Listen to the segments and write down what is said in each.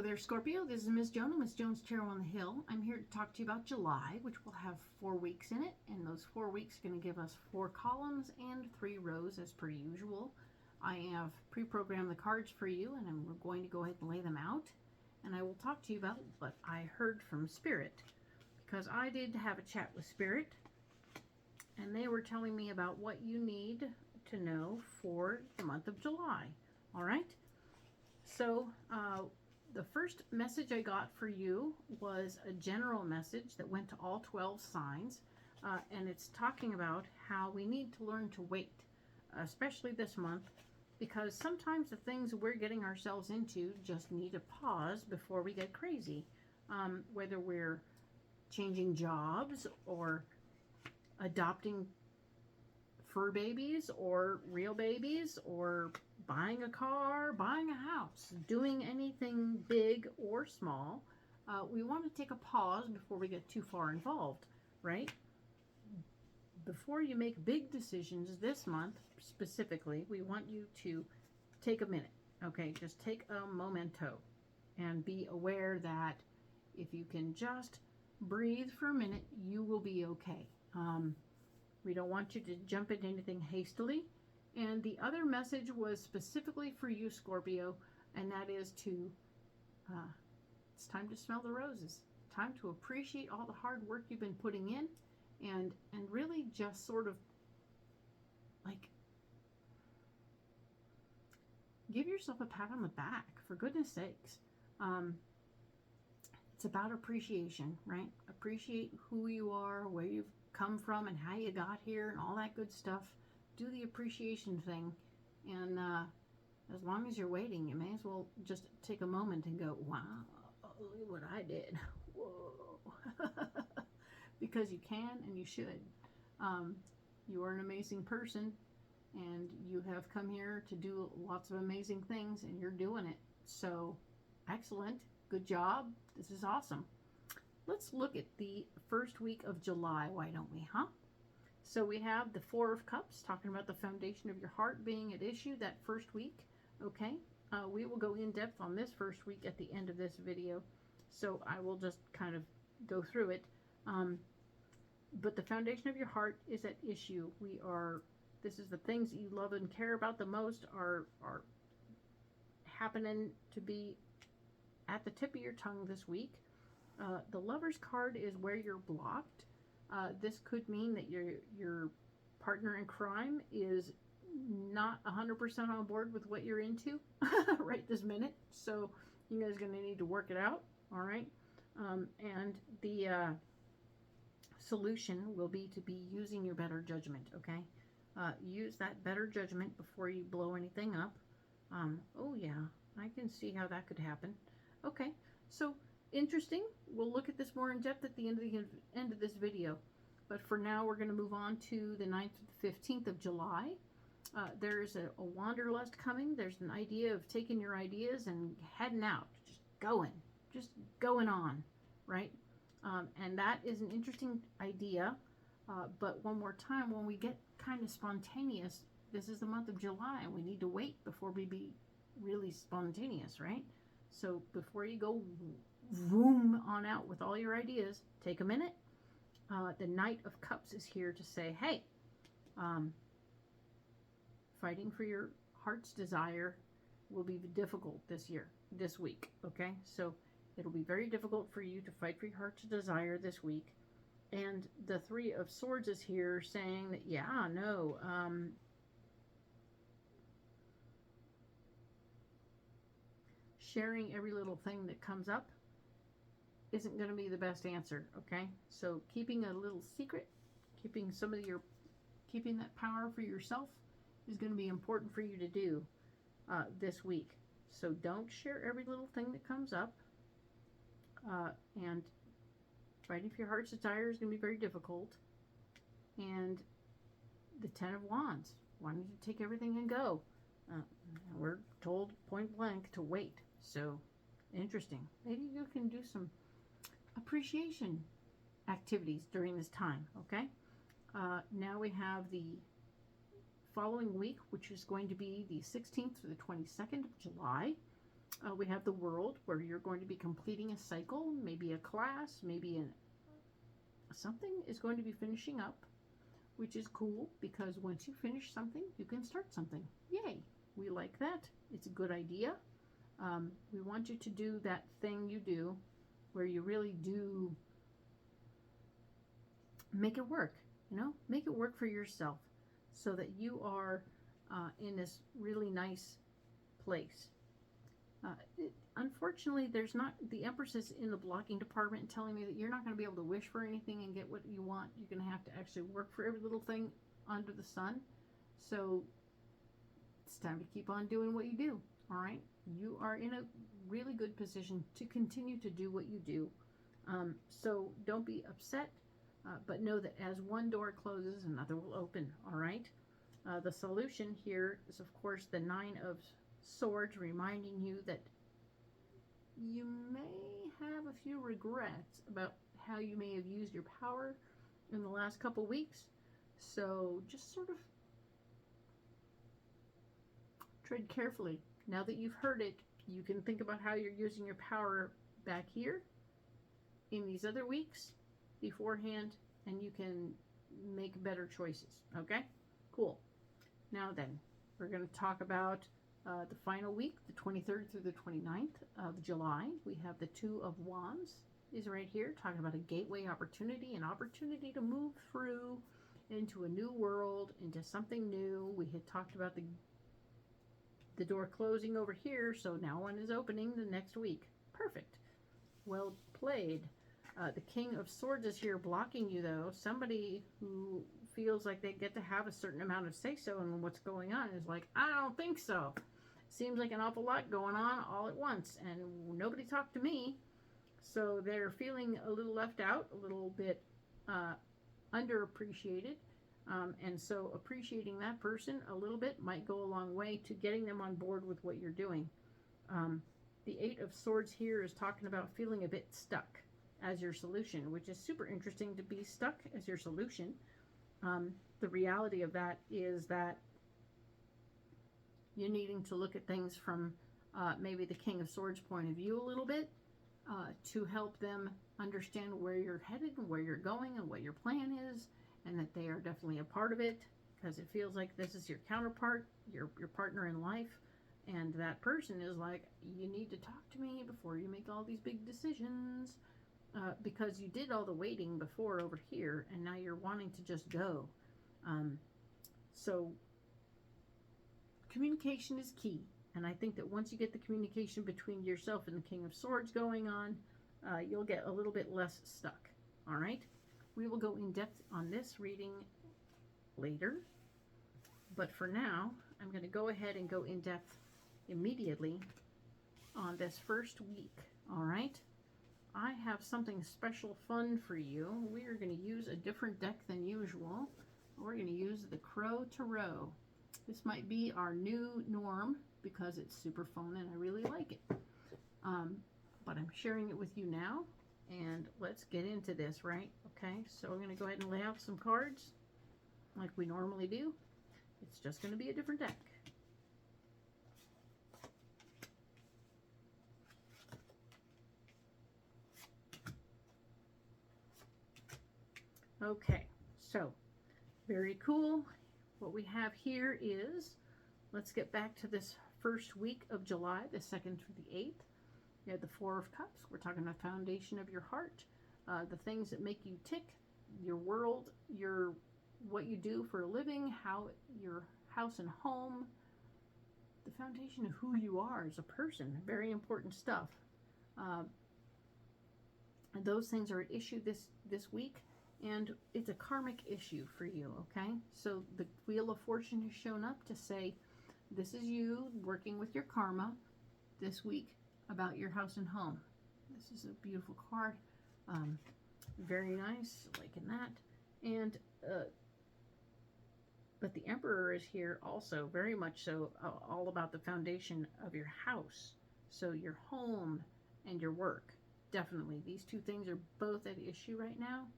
there, Scorpio. This is Miss Joan, Miss Joan's Tarot on the Hill. I'm here to talk to you about July, which will have 4 weeks in it. And those 4 weeks are going to give us 4 columns and 3 rows as per usual. I have pre-programmed the cards for you, and we're going to go ahead and lay them out. And I will talk to you about what I heard from Spirit, because I did have a chat with Spirit, and they were telling me about what you need to know for the month of July. All right? So, the first message I got for you was a general message that went to all 12 signs, and it's talking about how we need to learn to wait, especially this month, because sometimes the things we're getting ourselves into just need a pause before we get crazy, whether we're changing jobs or adopting fur babies or real babies or buying a car, buying a house, doing anything big or small. We want to take a pause before we get too far involved, right? Before you make big decisions this month, specifically, we want you to take a minute, okay? Just take a momento and be aware that if you can just breathe for a minute, you will be okay. We don't want you to jump into anything hastily. And the other message was specifically for you, Scorpio, and that is to, it's time to smell the roses. Time to appreciate all the hard work you've been putting in, and really just sort of, like, give yourself a pat on the back, for goodness sakes. It's about appreciation, right? Appreciate who you are, where you've come from, and how you got here, and all that good stuff. Do the appreciation thing, and as long as you're waiting, you may as well just take a moment and go, wow, look at what I did. Whoa. Because you can and you should. You are an amazing person, and you have come here to do lots of amazing things, and you're doing it. So, excellent. Good job. This is awesome. Let's look at the first week of July, why don't we, huh? So we have the Four of Cups, talking about the foundation of your heart being at issue that first week, okay? We will go in depth on this first week at the end of this video, so I will just kind of go through it. But the foundation of your heart is at issue. This is the things that you love and care about the most are happening to be at the tip of your tongue this week. The Lover's card is where you're blocked. This could mean that your partner in crime is not 100% on board with what you're into right this minute. So you guys are going to need to work it out, all right? And the solution will be to be using your better judgment, okay? Use that better judgment before you blow anything up. Oh, yeah, I can see how that could happen. Okay, so interesting. We'll look at this more in depth at the end of this video. But for now, we're going to move on to the 9th to the 15th of July. There's a wanderlust coming. There's an idea of taking your ideas and heading out, just going on, right? And that is an interesting idea. But one more time, when we get kind of spontaneous, this is the month of July, and we need to wait before we be really spontaneous, right? So before you go vroom on out with all your ideas, take a minute. The Knight of Cups is here to say, hey, fighting for your heart's desire will be difficult this week, okay? So it'll be very difficult for you to fight for your heart's desire this week. And the Three of Swords is here saying that, yeah, no, sharing every little thing that comes up isn't going to be the best answer, okay? So keeping a little secret, keeping that power for yourself is going to be important for you to do this week. So don't share every little thing that comes up. And fighting for your heart's desire is going to be very difficult. And the Ten of Wands, wanting to take everything and go. We're told point blank to wait. So, interesting. Maybe you can do some appreciation activities during this time, okay? Now we have the following week, which is going to be the 16th to the 22nd of July. We have the World, where you're going to be completing a cycle, maybe a class, maybe something is going to be finishing up, which is cool because once you finish something, you can start something. Yay! We like that. It's a good idea. We want you to do that thing you do where you really do make it work, make it work for yourself so that you are in this really nice place. Unfortunately, there's not, the Empress is in the blocking department telling me that you're not going to be able to wish for anything and get what you want. You're going to have to actually work for every little thing under the sun. So it's time to keep on doing what you do. All right. You are in a really good position to continue to do what you do. So don't be upset, but know that as one door closes, another will open. All right. The solution here is, of course, the 9 of Swords, reminding you that you may have a few regrets about how you may have used your power in the last couple weeks. So just sort of tread carefully. Now that you've heard it, you can think about how you're using your power back here in these other weeks beforehand, and you can make better choices. Okay? Cool. Now then, we're going to talk about the final week, the 23rd through the 29th of July. We have the 2 of Wands is right here, talking about a gateway opportunity, an opportunity to move through into a new world, into something new. We had talked about the door closing over here, so now one is opening the next week. Perfect. Well played. The King of Swords is here blocking you, though. Somebody who feels like they get to have a certain amount of say-so in what's going on is like, I don't think so. Seems like an awful lot going on all at once, and nobody talked to me. So they're feeling a little left out, a little bit underappreciated. And so appreciating that person a little bit might go a long way to getting them on board with what you're doing. The 8 of Swords here is talking about feeling a bit stuck as your solution, which is super interesting, to be stuck as your solution. The reality of that is that you're needing to look at things from maybe the King of Swords point of view a little bit to help them understand where you're headed and where you're going and what your plan is, and that they are definitely a part of it, because it feels like this is your counterpart, your partner in life, and that person is like, you need to talk to me before you make all these big decisions, because you did all the waiting before over here, and now you're wanting to just go. So communication is key, and I think that once you get the communication between yourself and the King of Swords going on, you'll get a little bit less stuck. All right? We will go in depth on this reading later, but for now, I'm going to go ahead and go in depth immediately on this first week. All right? I have something special fun for you. We are going to use a different deck than usual. We're going to use the Crow Tarot. This might be our new norm because it's super fun and I really like it. But I'm sharing it with you now, and let's get into this, right? Okay, so we're going to go ahead and lay out some cards like we normally do. It's just going to be a different deck. Okay, so very cool. What we have here is, let's get back to this first week of July, the 2nd through the 8th. You have the 4 of Cups. We're talking about the foundation of your heart, the things that make you tick, your world, what you do for a living, how your house and home, the foundation of who you are as a person. Very important stuff. And those things are at issue this week. And it's a karmic issue for you, okay? So the Wheel of Fortune has shown up to say, this is you working with your karma this week about your house and home. This is a beautiful card. Very nice, liking that. And, but the Emperor is here also, very much so, all about the foundation of your house. So your home and your work, definitely. These two things are both at issue right now.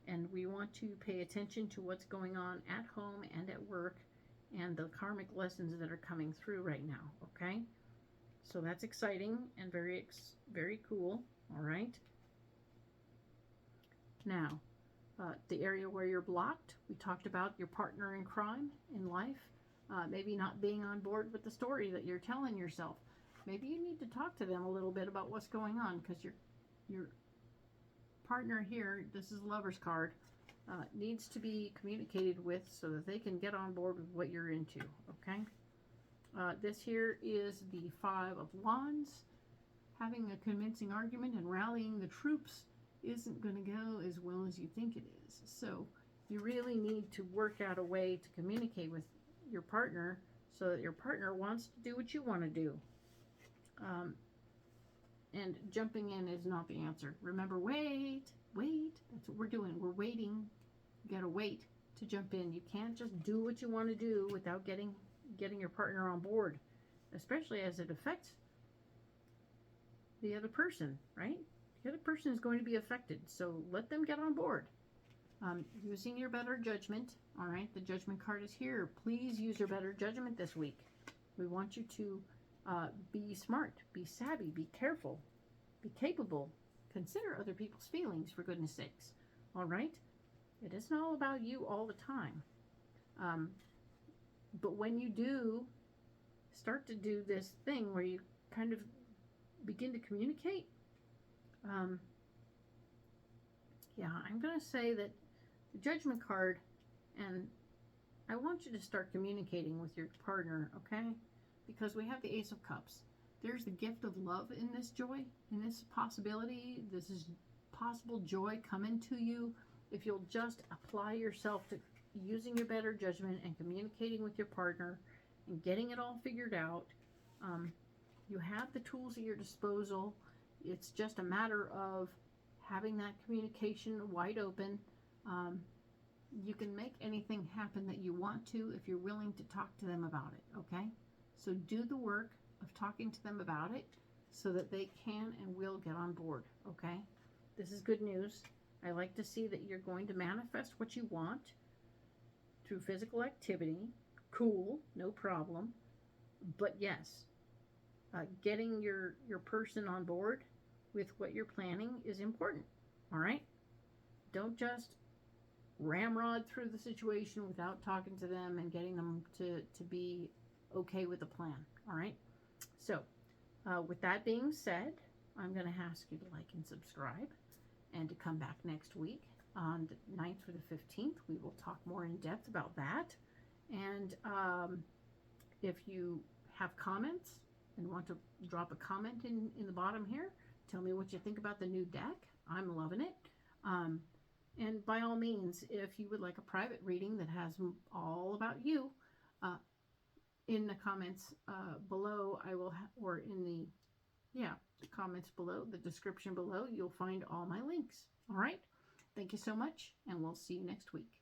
And we want to pay attention to what's going on at home and at work and the karmic lessons that are coming through right now, okay? So that's exciting and very cool. All right. Now, the area where you're blocked, we talked about your partner in crime in life, maybe not being on board with the story that you're telling yourself. Maybe you need to talk to them a little bit about what's going on, because your partner here, this is Lover's card, needs to be communicated with so that they can get on board with what you're into, okay? This here is the Five of Wands. Having a convincing argument and rallying the troops isn't going to go as well as you think it is. So you really need to work out a way to communicate with your partner so that your partner wants to do what you want to do. And jumping in is not the answer. Remember, wait. That's what we're doing. We're waiting. You got to wait to jump in. You can't just do what you want to do without getting your partner on board, especially as it affects the other person, right? The other person is going to be affected, so let them get on board. Using your better judgment, all right? The Judgment card is here. Please use your better judgment this week. We want you to be smart, be savvy, be careful, be capable. Consider other people's feelings, for goodness sakes, all right? It isn't all about you all the time. But when you do start to do this thing where you kind of begin to communicate, yeah, I'm going to say that the Judgment card, and I want you to start communicating with your partner, okay? Because we have the Ace of Cups. There's the gift of love in this joy, in this possibility. This is possible joy coming to you if you'll just apply yourself to using your better judgment and communicating with your partner and getting it all figured out. You have the tools at your disposal. It's just a matter of having that communication wide open. You can make anything happen that you want to if you're willing to talk to them about it, okay? So do the work of talking to them about it so that they can and will get on board, okay? This is good news. I like to see that you're going to manifest what you want through physical activity. Cool, no problem. But yes, getting your person on board with what you're planning is important, all right? Don't just ramrod through the situation without talking to them and getting them to be okay with the plan, all right? So, with that being said, I'm going to ask you to like and subscribe and to come back next week on the 9th or the 15th. We will talk more in depth about that. And if you have comments and want to drop a comment in the bottom here, tell me what you think about the new deck. I'm loving it. And by all means, if you would like a private reading that has all about you, in the comments below, I will or in the comments below, the description below, you'll find all my links. All right. Thank you so much, and we'll see you next week.